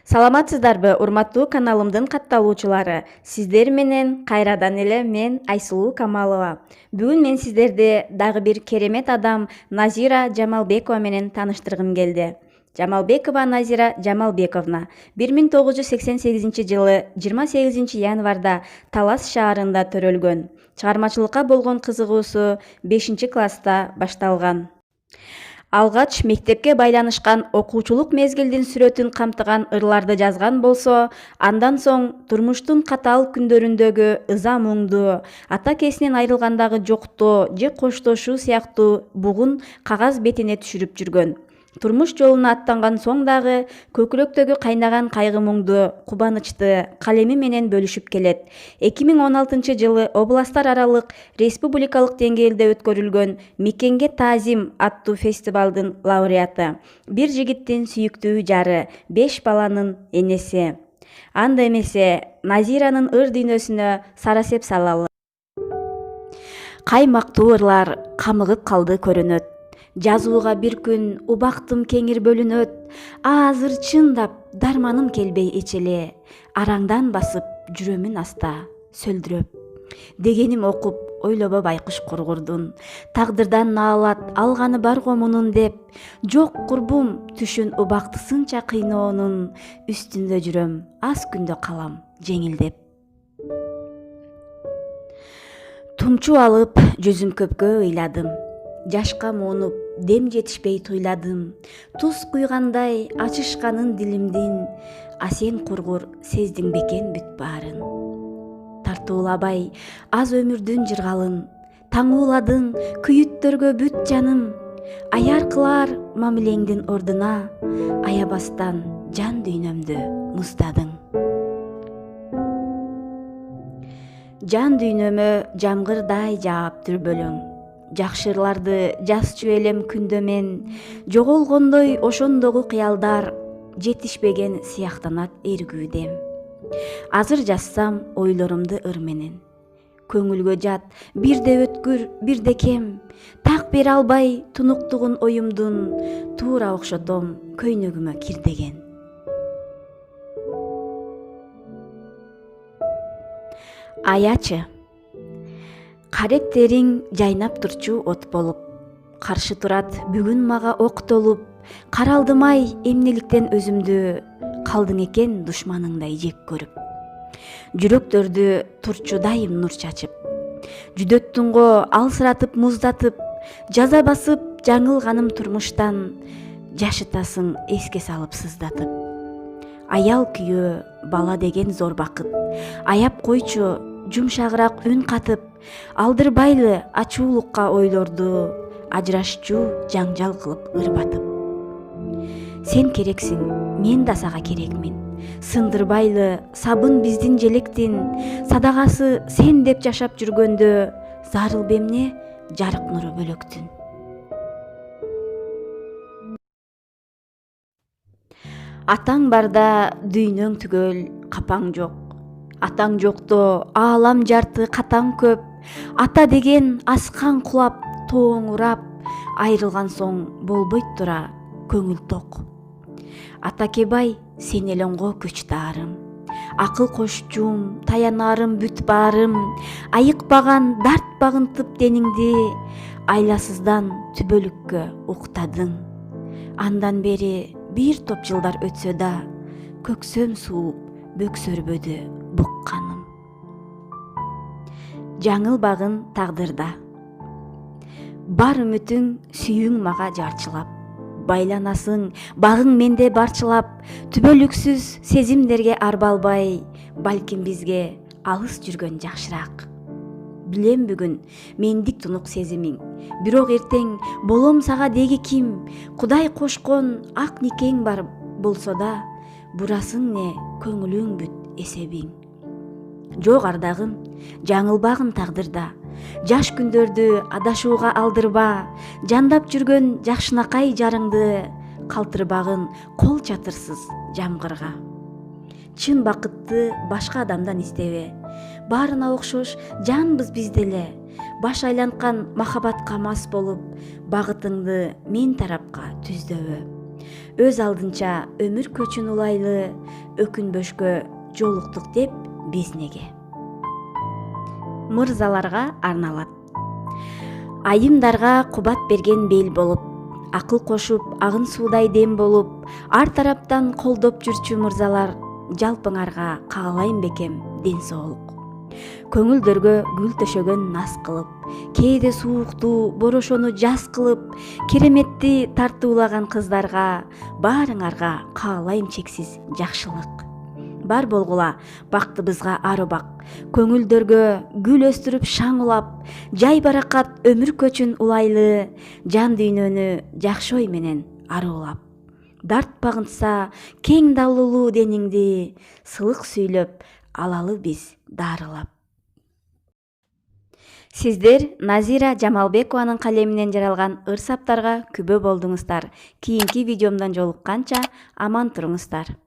Саламатсыздарбы, урматтуу каналымдын катталуучулары. Сиздер менен кайрадан эле мен Айсулуу Камалова. Бүгүн мен сиздерди дагы бир керемет адам Назира Жамалбекова менен тааныштыргым келди. Жамалбекова Назира Жамалбековна 1988 жылы 28 январда Талас шаарында төрөлгөн. Чыгармачылыкка болгон кызыгуусу 5-класста башталган. Алгач мектепке байланышкан окуучулук мезгилдин сүрөтүн камтыган ырларды жазган болсо, андан соң турмуштун катаал күндөрүндөгү ыза муңду, ата кесинен айрылгандагы жоктоо же коштошуу сыяктуу бугун кагаз бетине түшүрүп жүргөн. Турмуш жолуна аттанган соң дагы көкүрөктөгү кайнаган кайгы муңду, кубанычты калеми менен бөлүшүп келет. 2016 жылы областтар аралык республикалык деңгээлде өткөрүлгөн «Мекенге таазим» аттуу фестивалдын лауреаты, бир жигиттин сүйүктүү жары, 5 баланын энеси. Анда эмесе Назиранын ыр дүйнөсүнө сарасеп салалы. Каймактуу ырлар камыгып калды көрүнөт. Жазууга бир күн убактым кеңир бөлүнөт. Азыр чындап дарманым келбей эчеле. Араңдан басып жүрөмүн аста сөлдүрөп. Дегеним окуп ойлобо байкуш кургурдун. Тагдырдан наалат алганы бар го мунун деп. Жок курбум түшүн убактысынча кыйноонун. Үстүндө жүрөм аз күндө калам жеңилдеп. Тумчу алып жүзүм көпкө ыйладым. Жашка муунуп дем жетишпей туйладым. Туз куйгандай ачышканын дилимдин. А сен кургур сездиң бекен бүт баарын. Тартуулабай аз өмүрдүн жыргалын. Таңууладың күйүттөргө бүт жаным. Аяр кылар мамилеңдин ордуна. Аябастан жан дүйнөмдү муздадың. Жан дүйнөмө жамгырдай жаап дүрбөлөң. Жакшырларды жазчу элем күндө мен. Жоголгондой ошондогу кыялдар. Жетишпеген сыяктанат эргүүдем. Азыр жазсам ойлорумду ыр менен. Көңүлгө жат бирде өткүр, бирде кем. Так бере албай тунуктугун оюмдун. Туура окшотом көйнөгүмө кирдеген. Аячы. Каректериң жайнап турчу от болуп. Каршы турат бүгүн мага ок толуп. Каралдым-ай эмнеликтен өзүмдү. Калдың экен душманыңдай жек көрүп. Жүрөктөрдү турчу дайым нур чачып. Жүдөттүң го алсыратып муздатып. Жаза басып жаңылганым турмуштан. Жашытасың эске салып сыздатып. Аял күйөө бала деген зор бакыт. Аяп койчу жумшагыраак үн катып. Алдырбайлы ачуулукка ойлорду. Ажырашчу жаңжал кылып ырбатып. Сен керексиң, мен да сага керекмин. Сындырбайлы сабын биздин желектин. Садагасы сен деп жашап жүргөндө. Зарыл бемне жарык нуру бөлөктүн. Атаң барда дүйнөң түгөл капаң жок. Атаң жокто аалам жарты катаң көп. Ата деген аскан кулап, тооң урап. Айрылган соң болбойт тура көңүл ток. Атакебай сен элең го күч таарым. Акыл кошчум, таянарым бүт баарым. Айыкпаган дарт багынтып дениңди. Айласыздан түбөлүккө уктадың. Андан бери бир топ жылдар өтсө да. Көксөм сууп бөксөрбөдү букканым. Жаңылбагын тагдырда. Бар үмүтүң сүйүң мага жарчылап. Байланасың багың менде барчылап. Түбөлүксүз сезимдерге арбалбай. Балким бизге алыс жүргөн жакшыраак. Билем бүгүн мендик тунук сезимиң. Бирок эртең болом сага деги ким. Кудай кошкон ак никең бар болсо да. Бурасың не көңүлүң бүт эсебиң. Жок ардагым, жаңылбагын тагдырда. Жаш күндөрдү адашууга алдырба. Жандап жүргөн жакшынакай жарыңды. Калтырбагын кол чатырсыз жамгырга. Чын бакытты башка адамдан издебе. Баарына окшош жанбыз биз деле. Баш айланткан махабатка мас болуп. Багытыңды мен тарапка түздөбө. Өз алдынча өмүр көчүн улайлы, өкүнбөшкө жолуктук деп биз неге? Мырзаларга арналат. Айымдарга кубат берген бел болуп, акыл кошуп, агын суудай дем болуп, ар тараптан колдоп жүрчү мырзалар, жалпыңарга каалайм бекем ден соолук. Көңүлдөргө гүл төшөгөн наз кылып, кээде сууктуу борошону жаз кылып, кереметти тартуулаган кыздарга, баарыңарга каалайм чексиз жакшылык. Бар болгула бактыбызга ары бак, көңүлдөргө гүл өстүрүп шаң улап, жай баракат өмүр көчүн улайлы, жан дүйнөнү жакшы ой менен аруулап. Дартпагынса кең далылуу дениңди, сылык сүйлөп алалы биз дарылап. Сиздер Назира Жамалбекованын калеминен жаралган ыр-саптарга күбө болдуңуздар. Кийинки видеомдон жолукканча аман туруңуздар.